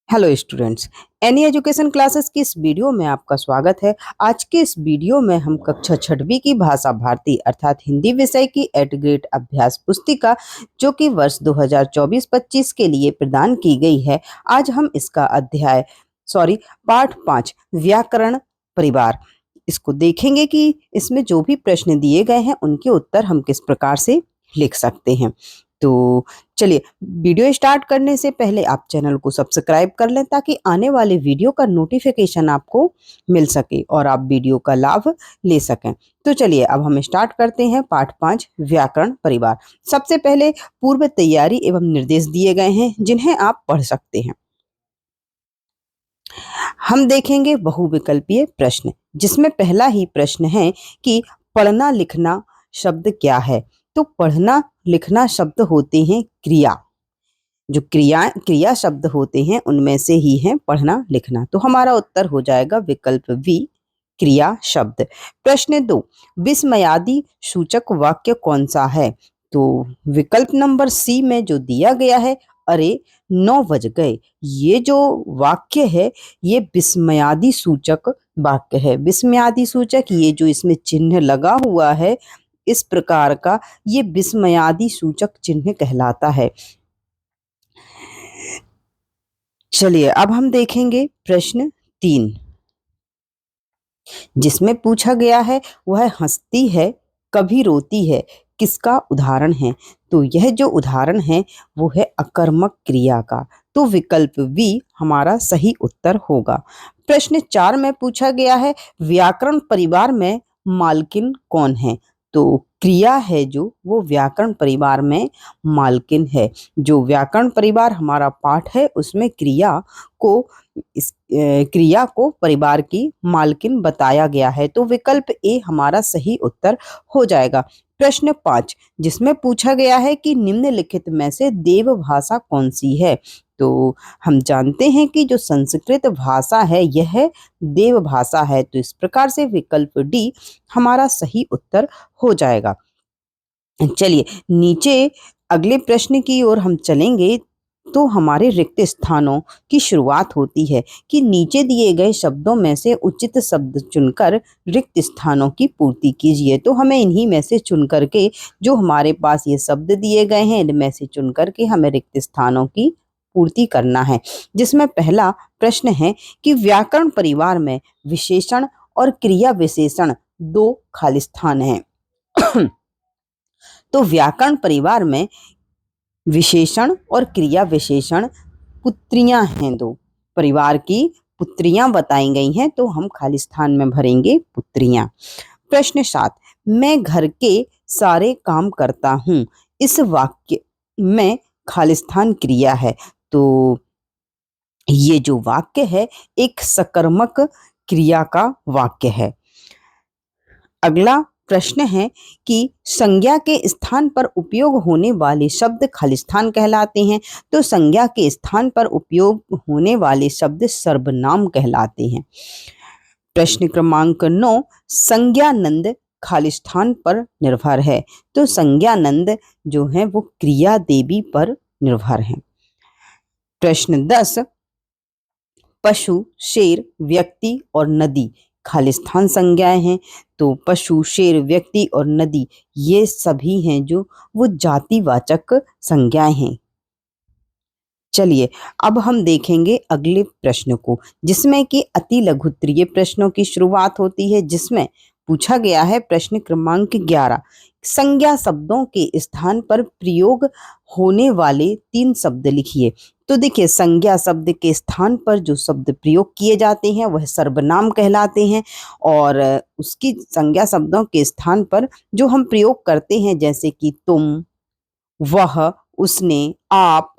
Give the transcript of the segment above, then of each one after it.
Hello students. Any education classes की इस video में आपका स्वागत है। आज के इस वीडियो में हम कक्षा छठवीं की भाषा भारती अर्थात हिंदी विषय की एट ग्रेड अभ्यास पुस्तिका जो कि वर्ष 2024-25 के लिए प्रदान की गई है, आज हम इसका पाठ 5 व्याकरण परिवार इसको देखेंगे कि इसमें जो भी प्रश्न दिए गए हैं उनके उत्तर हम किस प्रकार से लिख सकते हैं। तो चलिए, वीडियो स्टार्ट करने से पहले आप चैनल को सब्सक्राइब कर लें ताकि आने वाले वीडियो का नोटिफिकेशन आपको मिल सके और आप वीडियो का लाभ ले सकें। तो चलिए अब हम स्टार्ट करते हैं पाठ 5 व्याकरण परिवार। सबसे पहले पूर्व तैयारी एवं निर्देश दिए गए हैं जिन्हें आप पढ़ सकते हैं। हम देखेंगे बहुविकल्पीय प्रश्न, जिसमें पहला ही प्रश्न है कि पढ़ना लिखना शब्द क्या है। तो पढ़ना लिखना शब्द होते हैं क्रिया, जो क्रिया शब्द होते हैं उनमें से ही है पढ़ना लिखना। तो हमारा उत्तर हो जाएगा विकल्प बी, क्रिया शब्द। प्रश्न 2, विस्मयादि सूचक वाक्य कौन सा है। तो विकल्प नंबर सी में जो दिया गया है, अरे 9 बज गए, ये जो वाक्य है ये विस्मयादि सूचक वाक्य है। विस्मयादि सूचक, ये जो इसमें चिन्ह लगा हुआ है इस प्रकार का, ये विस्मयादि सूचक चिन्ह कहलाता है। चलिए अब हम देखेंगे प्रश्न 3, जिसमें पूछा गया है वह हंसती है कभी रोती है, किसका उदाहरण है। तो यह जो उदाहरण है वो है अकर्मक क्रिया का। तो विकल्प बी हमारा सही उत्तर होगा। प्रश्न 4 में पूछा गया है व्याकरण परिवार में मालकिन कौन है। तो क्रिया है जो वो व्याकरण परिवार में मालकिन है। जो व्याकरण परिवार हमारा पाठ है उसमें क्रिया को परिवार की मालकिन बताया गया है। तो विकल्प ए हमारा सही उत्तर हो जाएगा। प्रश्न 5, जिसमें पूछा गया है कि निम्नलिखित में से देव भाषा कौन सी है। तो हम जानते हैं कि जो संस्कृत भाषा है यह देव भाषा है। तो इस प्रकार से विकल्प डी हमारा सही उत्तर हो जाएगा। चलिए नीचे अगले प्रश्न की ओर हम चलेंगे तो हमारे रिक्त स्थानों की शुरुआत होती है कि नीचे दिए गए शब्दों में से उचित शब्द चुनकर रिक्त स्थानों की पूर्ति कीजिए। तो हमें इन्हीं में से चुन करके, जो हमारे पास ये शब्द दिए गए हैं इनमें से चुन करके हमें रिक्त स्थानों की पूर्ति करना है। जिसमें पहला प्रश्न है कि व्याकरण परिवार में विशेषण और क्रिया विशेषण 2 खाली स्थान हैं। तो व्याकरण परिवार में विशेषण और क्रिया विशेषण पुत्रियां हैं, 2 परिवार की पुत्रियां बताई गई हैं, तो हम खाली स्थान में भरेंगे पुत्रियां। प्रश्न 7, मैं घर के सारे काम करता हूं, इस वाक्य में खाली स्थान क्रिया है। तो ये जो वाक्य है एक सकर्मक क्रिया का वाक्य है। अगला प्रश्न है कि संज्ञा के स्थान पर उपयोग होने वाले शब्द खालिस्थान कहलाते हैं। तो संज्ञा के स्थान पर उपयोग होने वाले शब्द सर्वनाम कहलाते हैं। प्रश्न क्रमांक 9, संज्ञानंद खालिस्थान पर निर्भर है। तो संज्ञानंद जो है वो क्रिया देवी पर निर्भर है। प्रश्न 10, पशु, शेर, व्यक्ति और नदी खालिस्थान संज्ञाएं हैं। तो पशु, शेर, व्यक्ति और नदी ये सभी हैं जो वो जातिवाचक संज्ञाएं हैं। चलिए अब हम देखेंगे अगले प्रश्न को, जिसमें कि अति लघुत्तरीय प्रश्नों की शुरुआत होती है। जिसमें पूछा गया है प्रश्न क्रमांक 11, संज्ञा शब्दों के स्थान पर प्रयोग होने वाले 3 शब्द लिखिए। तो देखिए, संज्ञा शब्द के स्थान पर जो शब्द प्रयोग किए जाते हैं वह सर्वनाम कहलाते हैं, और उसकी संज्ञा शब्दों के स्थान पर जो हम प्रयोग करते हैं जैसे कि तुम, वह, उसने, आप,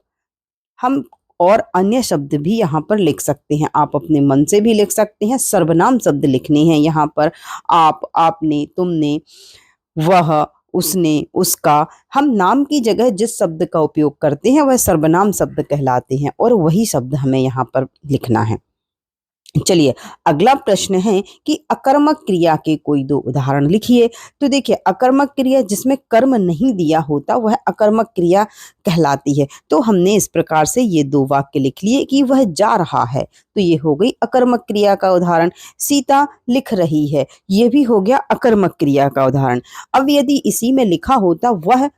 हम और अन्य शब्द भी यहाँ पर लिख सकते हैं। आप अपने मन से भी लिख सकते हैं। सर्वनाम शब्द लिखने हैं यहाँ पर, आप, आपने, तुमने, वह, उसने, उसका। हम नाम की जगह जिस शब्द का उपयोग करते हैं वह सर्वनाम शब्द कहलाते हैं और वही शब्द हमें यहाँ पर लिखना है। चलिए, अगला प्रश्न है कि अकर्मक क्रिया के कोई दो उदाहरण लिखिए। तो देखिए, अकर्मक क्रिया जिसमें कर्म नहीं दिया होता वह अकर्मक क्रिया कहलाती है। तो हमने इस प्रकार से ये दो वाक्य लिख लिए कि वह जा रहा है, तो ये हो गई अकर्मक क्रिया का उदाहरण। सीता लिख रही है, ये भी हो गया अकर्मक क्रिया का उदाहरण। अब यदि इसी में लिखा होता वह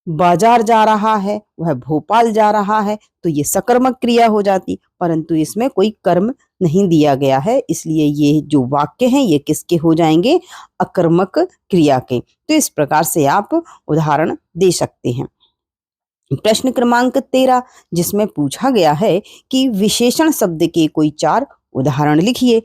बाजार जा रहा है, वह भोपाल जा रहा है, तो ये सकर्मक क्रिया हो जाती, परंतु इसमें कोई कर्म नहीं दिया गया है, इसलिए ये जो वाक्य हैं ये किसके हो जाएंगे, अकर्मक क्रिया के। तो इस प्रकार से आप उदाहरण दे सकते हैं। प्रश्न क्रमांक 13 जिसमें पूछा गया है कि विशेषण शब्द के कोई चार उदाहरण लिखिए।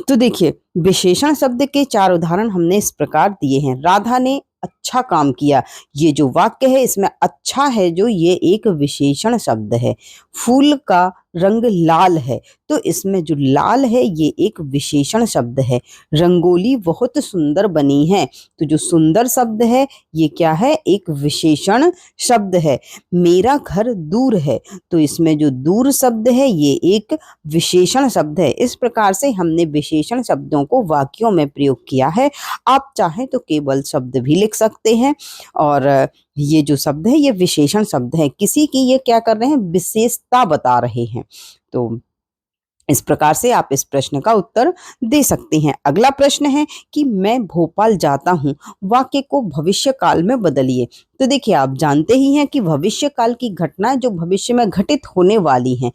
तो देखिए, विशेषण शब्द के चार उदाहरण हमने इस प्रकार दिए हैं। राधा ने अच्छा काम किया, ये जो वाक्य है इसमें अच्छा है जो ये एक विशेषण शब्द है। फूल का रंग लाल है, तो इसमें जो लाल है ये एक विशेषण शब्द है। रंगोली बहुत सुंदर बनी है, तो जो सुंदर शब्द है ये क्या है, एक विशेषण शब्द है। मेरा घर दूर है, तो इसमें जो दूर शब्द है ये एक विशेषण शब्द है। इस प्रकार से हमने विशेषण शब्दों को वाक्यों में प्रयोग किया है। आप चाहें तो केवल शब्द भी लिख सकते हैं, और ये जो शब्द है ये विशेषण शब्द है, किसी की ये क्या कर रहे हैं, विशेषता बता रहे हैं। तो इस प्रकार से आप इस प्रश्न का उत्तर दे सकते हैं। अगला प्रश्न है कि मैं भोपाल जाता हूँ, वाक्य को भविष्य काल में बदलिए। तो देखिए, आप जानते ही हैं कि भविष्य काल की घटनाएं जो भविष्य में घटित होने वाली हैं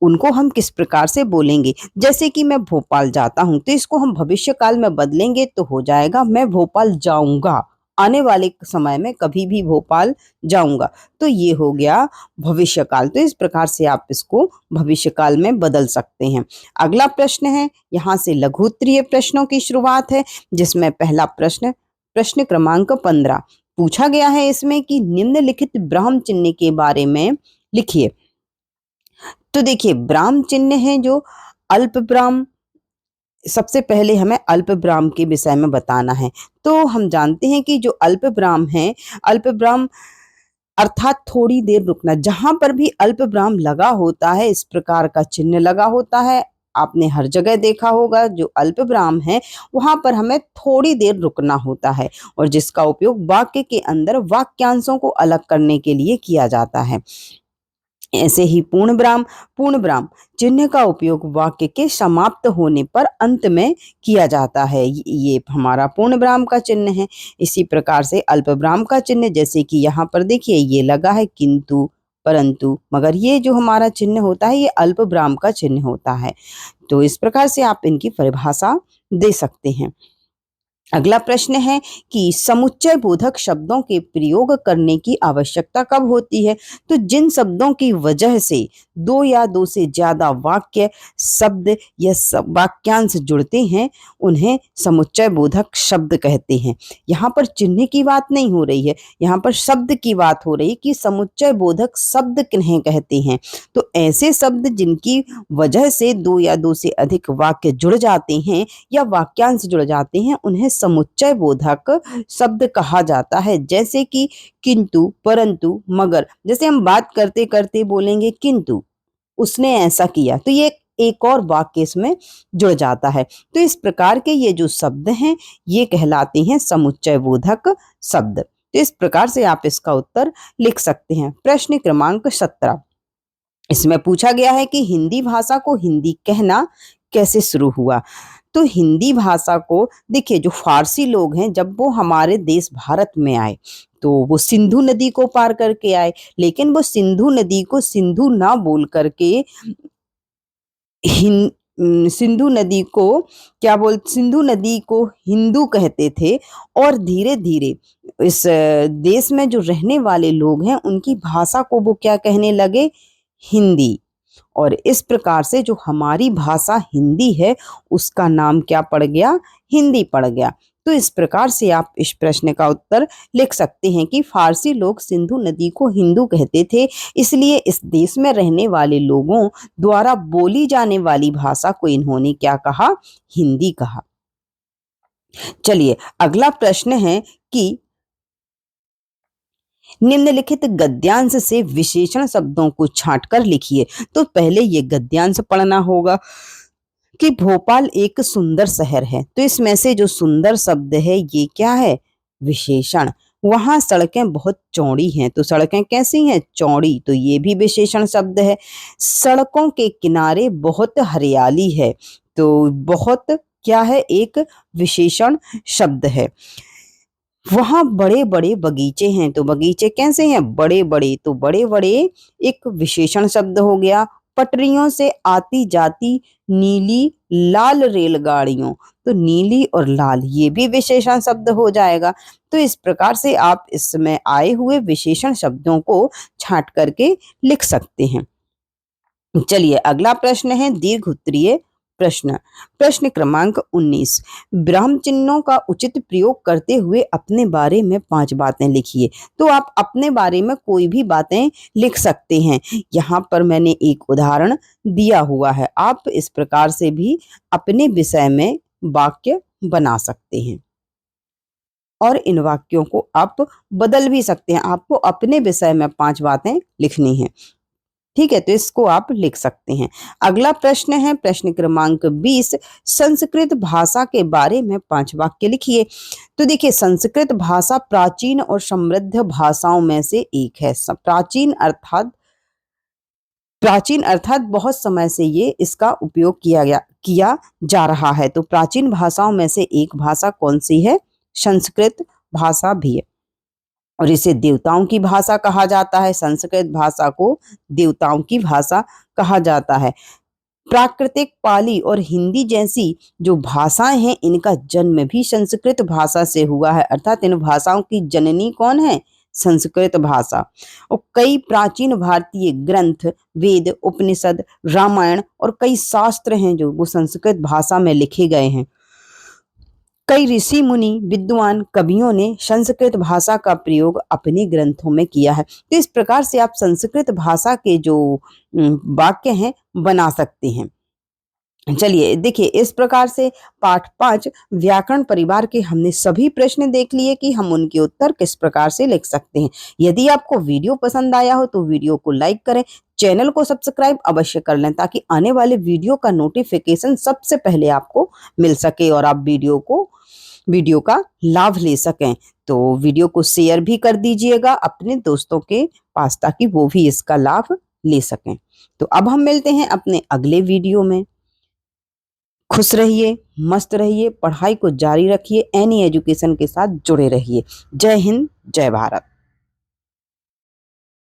उनको हम किस प्रकार से बोलेंगे। जैसे कि मैं भोपाल जाता हूँ, तो इसको हम भविष्य काल में बदलेंगे तो हो जाएगा मैं भोपाल जाऊंगा, आने वाले समय में कभी भी भोपाल जाऊंगा। तो ये हो गया भविष्य काल। तो इस प्रकार से आप इसको भविष्य काल में बदल सकते हैं। अगला प्रश्न है, यहाँ से लघु उत्तरीय प्रश्नों की शुरुआत है, जिसमें पहला प्रश्न प्रश्न क्रमांक 15 पूछा गया है इसमें कि निम्नलिखित ब्राह्म चिन्ह के बारे में लिखिए। तो देखिए, ब्राह्म चिन्ह है जो अल्प ब्राह्म, सबसे पहले हमें अल्प विराम के विषय में बताना है। तो हम जानते हैं कि जो अल्प विराम है, अल्प विराम अर्थात थोड़ी देर रुकना, जहां पर भी अल्प विराम लगा होता है इस प्रकार का चिन्ह लगा होता है। आपने हर जगह देखा होगा, जो अल्प विराम है वहां पर हमें थोड़ी देर रुकना होता है, और जिसका उपयोग वाक्य के अंदर वाक्यांशों को अलग करने के लिए किया जाता है। ऐसे ही पूर्ण विराम चिन्ह का उपयोग वाक्य के समाप्त होने पर अंत में किया जाता है। ये हमारा पूर्ण विराम का चिन्ह है। इसी प्रकार से अल्प विराम का चिन्ह, जैसे कि यहाँ पर देखिए ये लगा है किंतु परंतु मगर, ये जो हमारा चिन्ह होता है ये अल्प विराम का चिन्ह होता है। तो इस प्रकार से आप इनकी परिभाषा दे सकते हैं। अगला प्रश्न है कि समुच्चय बोधक शब्दों के प्रयोग करने की आवश्यकता कब होती है। तो जिन शब्दों की वजह से दो या दो से ज्यादा वाक्य, शब्द या वाक्यांश जुड़ते हैं उन्हें समुच्चय बोधक शब्द कहते हैं। यहाँ पर चिन्ह की बात नहीं हो रही है, यहाँ पर शब्द की बात हो रही है कि समुच्चय बोधक शब्द किन्हें कहते हैं। तो ऐसे शब्द जिनकी वजह से दो या दो से अधिक वाक्य जुड़ जाते हैं या वाक्यांश जुड़ जाते हैं उन्हें समुच्चय बोधक शब्द कहा जाता है। जैसे कि किंतु, परंतु, मगर। जैसे हम बात करते करते बोलेंगे किंतु उसने ऐसा किया, तो ये एक और वाक्य इसमें जुड़ जाता है। तो इस प्रकार के ये जो शब्द हैं ये कहलाते हैं समुच्चय बोधक शब्द। तो इस प्रकार से आप इसका उत्तर लिख सकते हैं। प्रश्न क्रमांक 17 इसमें पूछा गया है कि हिंदी भाषा को हिंदी कहना कैसे शुरू हुआ। तो हिंदी भाषा को देखिए, जो फारसी लोग हैं जब वो हमारे देश भारत में आए तो वो सिंधु नदी को पार करके आए, लेकिन वो सिंधु नदी को सिंधु ना बोल करके सिंधु नदी को सिंधु नदी को हिंदू कहते थे। और धीरे धीरे इस देश में जो रहने वाले लोग हैं उनकी भाषा को वो क्या कहने लगे, हिंदी। और इस प्रकार से जो हमारी भाषा हिंदी है उसका नाम क्या पड़ गया, हिंदी पड़ गया। तो इस प्रकार से आप इस प्रश्न का उत्तर लिख सकते हैं कि फारसी लोग सिंधु नदी को हिंदू कहते थे, इसलिए इस देश में रहने वाले लोगों द्वारा बोली जाने वाली भाषा को इन्होंने क्या कहा, हिंदी कहा। चलिए, अगला प्रश्न है कि निम्नलिखित गद्यांश से विशेषण शब्दों को छांटकर लिखिए। तो पहले ये गद्यांश पढ़ना होगा कि भोपाल एक सुंदर शहर है। तो इसमें से जो सुंदर शब्द है ये क्या है? विशेषण। वहां सड़कें बहुत चौड़ी हैं, तो सड़कें कैसी हैं? चौड़ी, तो ये भी विशेषण शब्द है। सड़कों के किनारे बहुत हरियाली है, तो बहुत क्या है? एक विशेषण शब्द है। वहां बड़े बड़े बगीचे हैं, तो बगीचे कैसे हैं? बड़े बड़े, तो बड़े बड़े एक विशेषण शब्द हो गया। पटरियों से आती जाती नीली लाल रेलगाड़ियों, तो नीली और लाल ये भी विशेषण शब्द हो जाएगा। तो इस प्रकार से आप इसमें आए हुए विशेषण शब्दों को छांट करके लिख सकते हैं। चलिए अगला प्रश्न है दीर्घ उत्तरीय प्रश्न। प्रश्न क्रमांक 19। ब्रह्म चिन्हों का उचित प्रयोग करते हुए अपने बारे में 5 बातें लिखिए। तो आप अपने बारे में कोई भी बातें लिख सकते हैं। यहाँ पर मैंने एक उदाहरण दिया हुआ है, आप इस प्रकार से भी अपने विषय में वाक्य बना सकते हैं और इन वाक्यों को आप बदल भी सकते हैं। आपको अपने विषय में 5 बातें लिखनी है, ठीक है, तो इसको आप लिख सकते हैं। अगला प्रश्न है प्रश्न क्रमांक 20। संस्कृत भाषा के बारे में 5 वाक्य लिखिए। तो देखिए संस्कृत भाषा प्राचीन और समृद्ध भाषाओं में से एक है। प्राचीन अर्थात बहुत समय से ये इसका उपयोग किया जा रहा है। तो प्राचीन भाषाओं में से एक भाषा कौन सी है? संस्कृत भाषा भी है और इसे देवताओं की भाषा कहा जाता है। संस्कृत भाषा को देवताओं की भाषा कहा जाता है। प्राकृतिक पाली और हिंदी जैसी जो भाषाएं हैं इनका जन्म भी संस्कृत भाषा से हुआ है, अर्थात इन भाषाओं की जननी कौन है? संस्कृत भाषा। और कई प्राचीन भारतीय ग्रंथ, वेद, उपनिषद, रामायण और कई शास्त्र हैं जो वो संस्कृत भाषा में लिखे गए हैं। कई ऋषि मुनि विद्वान कवियों ने संस्कृत भाषा का प्रयोग अपने ग्रंथों में किया है। तो इस प्रकार से आप संस्कृत भाषा के जो वाक्य हैं बना सकते हैं। चलिए देखिए इस प्रकार से पाठ 5 व्याकरण परिवार के हमने सभी प्रश्न देख लिए कि हम उनके उत्तर किस प्रकार से लिख सकते हैं। यदि आपको वीडियो पसंद आया हो तो वीडियो को लाइक करें, चैनल को सब्सक्राइब अवश्य कर लें ताकि आने वाले वीडियो का नोटिफिकेशन सबसे पहले आपको मिल सके और आप वीडियो का लाभ ले सकें। तो वीडियो को शेयर भी कर दीजिएगा अपने दोस्तों के पास ताकि वो भी इसका लाभ ले सकें। तो अब हम मिलते हैं अपने अगले वीडियो में। खुश रहिए, मस्त रहिए, पढ़ाई को जारी रखिए, एनी एजुकेशन के साथ जुड़े रहिए। जय हिंद, जय भारत।